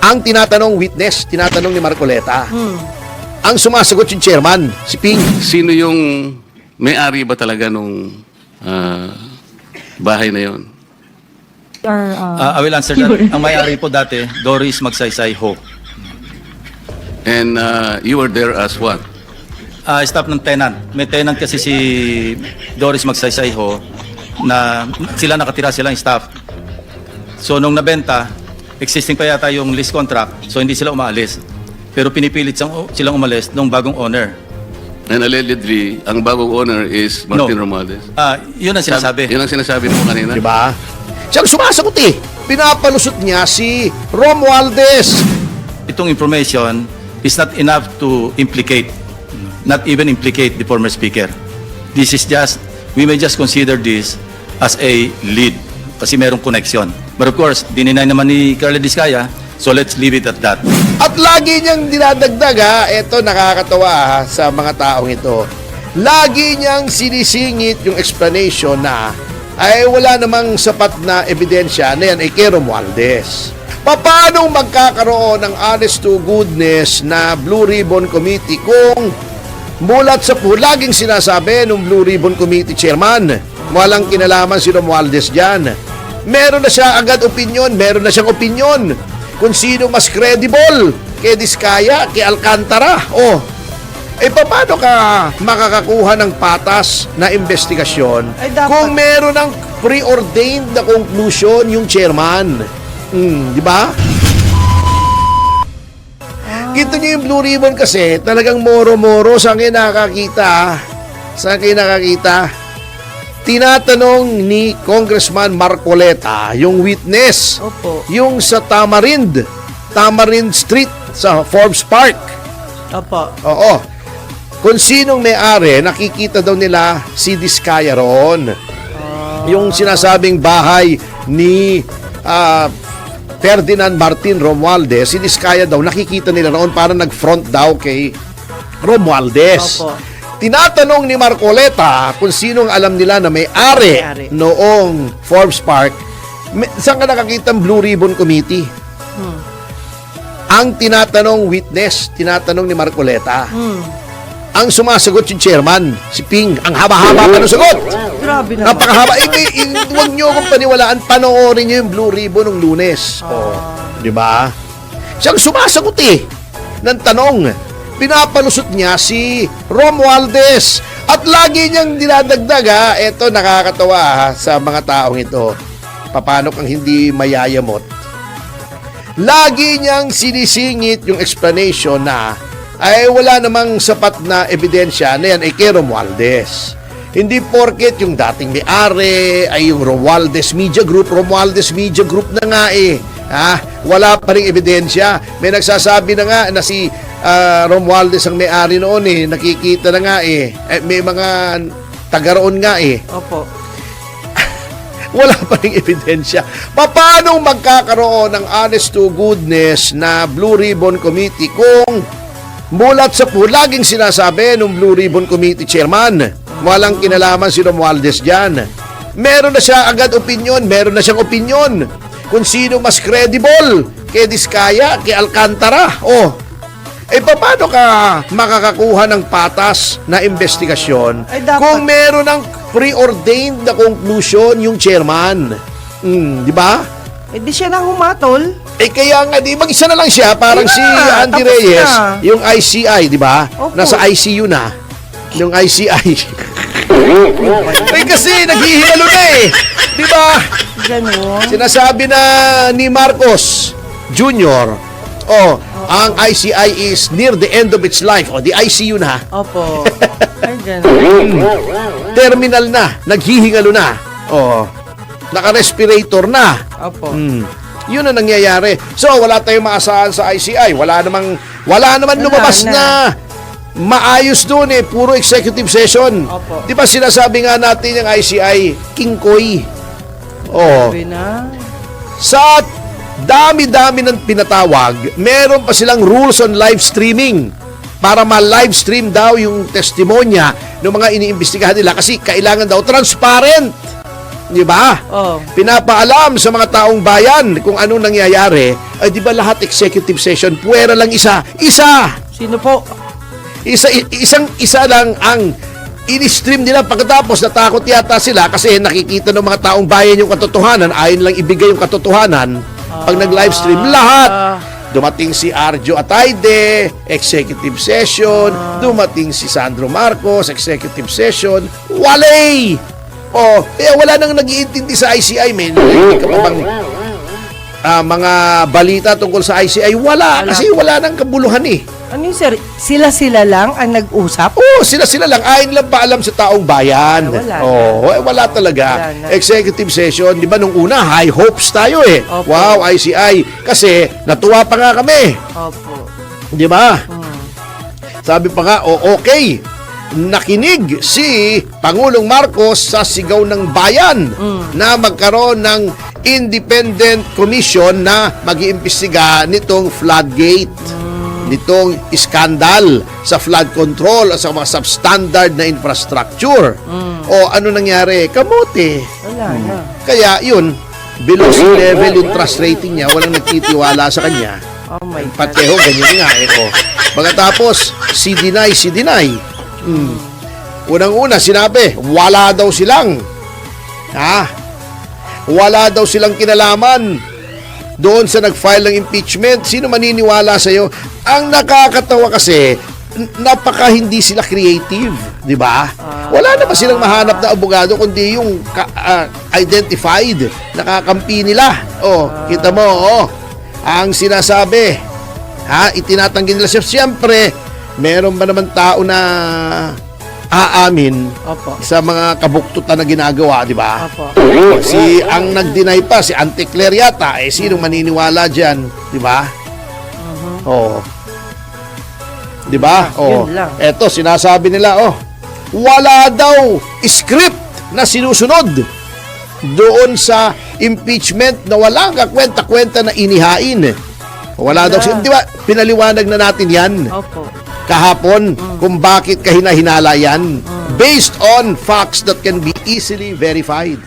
Ang tinatanong witness, tinatanong ni Marcoleta. Ang sumasagot yung chairman, si Ping. Sino yung may-ari ba talaga nung bahay na yon? I will answer that. Ang may-ari po dati, Doris Magsaysay Ho. And you were there as what? Staff ng tenant. May tenant kasi si Doris Magsaysay Ho na sila nakatira, silang staff. So nung nabenta, existing pa yata yung lease contract, so hindi sila umaalis. Pero pinipilit silang umalis nung bagong owner. And allegedly, ang bagong owner is Martin Romualdez. Yun ang sinasabi. Yun ang sinasabi mo kanina. Di ba? Siyang sumasagot eh. Pinapalusot niya si Romualdez. Itong information is not enough to implicate, not even implicate the former speaker. This is just, we may just consider this as a lead kasi merong connection. But of course, dininay naman ni Carla Diskaya, so let's leave it at that. At lagi niyang dinadagdag eto nakakatawa sa mga taong ito. Lagi niyang sinisingit yung explanation na ay wala namang sapat na ebidensya na yan ay kay Romualdez. Paano magkakaroon ng honest to goodness na Blue Ribbon Committee kung mulat sa laging sinasabi ng Blue Ribbon Committee chairman, walang kinalaman si Romualdez dyan. Meron na siya agad opinion, meron na siyang opinion kung sino mas credible, kay Diskaya, kay Alcantara. Paano ka makakakuha ng patas na investigasyon kung meron ng preordained na conclusion yung chairman? Di ba? Kita niyo yung Blue Ribbon kasi talagang moro-moro. Saan kayo nakakita? Saan kayo nakakita? Tinatanong ni Congressman Marcoleta, yung witness, yung sa Tamarind Street sa Forbes Park. Oo. Kung sinong may-ari, nakikita daw nila si Diskaya roon. Yung sinasabing bahay ni Ferdinand Martin Romualdez, si Diskaya daw, nakikita nila roon para nag-front daw kay Romualdez. Tinatanong ni Marcoleta kung sinong alam nila na may-ari noong Forbes Park. Saan ka nakakita ang Blue Ribbon Committee? Ang tinatanong witness, tinatanong ni Marcoleta. Ang sumasagot yung chairman, si Ping. Ang haba-haba pa ng sagot. Grabe naman. Napakahaba. Huwag nyo akong paniwalaan. Panoorin nyo yung Blue Ribbon ng Lunes. Di ba? Siyang sumasagot ng tanong. Pinapalusot niya si Romualdez. At lagi niyang dinadagdag eto nakakatawa sa mga taong ito. Paano kang hindi mayayamot? Lagi niyang sinisingit yung explanation na ay wala namang sapat na ebidensya na yan ay kay Romualdez. Hindi porket yung dating may-ari ay yung Romualdez Media Group na nga wala pa ring ebidensya. May nagsasabi na nga na si Romualdez ang may-ari noon nakikita na nga may mga taga roon nga Opo. wala pa ring ebidensya. Paano magkakaroon ng honest to goodness na Blue Ribbon Committee kung mulat sa laging sinasabi ng Blue Ribbon Committee chairman, walang kinalaman si Romualdez dyan. Meron na siya agad opinion, meron na siyang opinion kung sino mas credible, kay Diskaya, kay Alcantara. Paano ka makakakuha ng patas na investigasyon kung meron ng preordained na conclusion yung chairman? Di ba? Di siya na humatol. Kaya nga, mag-isa na lang siya, parang si Andy Reyes, yung ICI, di ba? Nasa ICU na. Yung ICI. Kasi naghihingalo na di ba? Ganun. Sinasabi na ni Marcos Jr., ang ICI is near the end of its life. The ICU na. Opo. Ay, ganun. Terminal na. Naghihingalo na. Naka-respirator na. Opo. Yun ang nangyayari. So, wala tayong maasahan sa ICI. Wala naman lumabas na maayos doon puro executive session. Opo. Di ba sinasabi nga natin yung ICI, King Koy. Sabi na. Sa dami-dami ng pinatawag, meron pa silang rules on live streaming para ma-live stream daw yung testimonya ng mga iniimbestigahan nila kasi kailangan daw transparent. Di ba? Oh. Pinapaalam sa mga taong bayan kung anong nangyayari. Ay, di ba lahat executive session? Puwera lang isa. Isa! Sino po? Isa lang ang in-stream nila. Pagkatapos natakot yata sila kasi nakikita ng mga taong bayan yung katotohanan. Ayaw lang ibigay yung katotohanan. Pag nag-livestream, lahat. Dumating si Arjo Atayde, executive session. Dumating si Sandro Marcos, executive session. Walay! Oh, kaya wala nang nag-iintindi sa ICI, men. Hindi ka pa bang mga balita tungkol sa ICI? Wala. Kasi wala nang kabuluhan eh. Ano yun, sir? Sila-sila lang ang nag-usap? Oo, sila lang. Ayon lang pa alam sa taong bayan. Wala na. Wala talaga. Wala na. Executive session, di ba nung una, high hopes tayo eh. Opo. Wow, ICI. Kasi natuwa pa nga kami. Opo. Di ba? Sabi pa nga, okay. Nakinig si Pangulong Marcos sa sigaw ng bayan na magkaroon ng independent commission na mag-iimbestiga nitong floodgate. Nitong iskandal sa flood control at sa mga substandard na infrastructure. O ano nangyari? Kamote. Wala na. Kaya yun, below sea level yung trust rating niya, walang nagtitiwala sa kanya. Oh my God. Pateho, ganyan nga eh. Pagkatapos, si deny. Unang-una, sinabi, wala daw silang kinalaman doon sa nag-file ng impeachment. Sino maniniwala sa'yo? Ang nakakatawa kasi, napaka hindi sila creative, di ba? Wala na ba silang mahanap na abogado kundi yung identified, nakakampi nila. Kita mo, ang sinasabi, itinatanggi nila siya. Siyempre, meron ba naman tao na aamin Opo. sa mga kabuktutan na ginagawa, di ba? Opo. Ang nag-deny pa, si Auntie Claire yata, sinong maniniwala dyan, di ba? Di ba? Yun lang. Eto, sinasabi nila, wala daw script na sinusunod doon sa impeachment na walang kakwenta-kwenta na inihain. Wala daw, di ba? Pinaliwanag na natin yan Opo. kahapon kung bakit kahina-hinala yan based on facts that can be easily verified.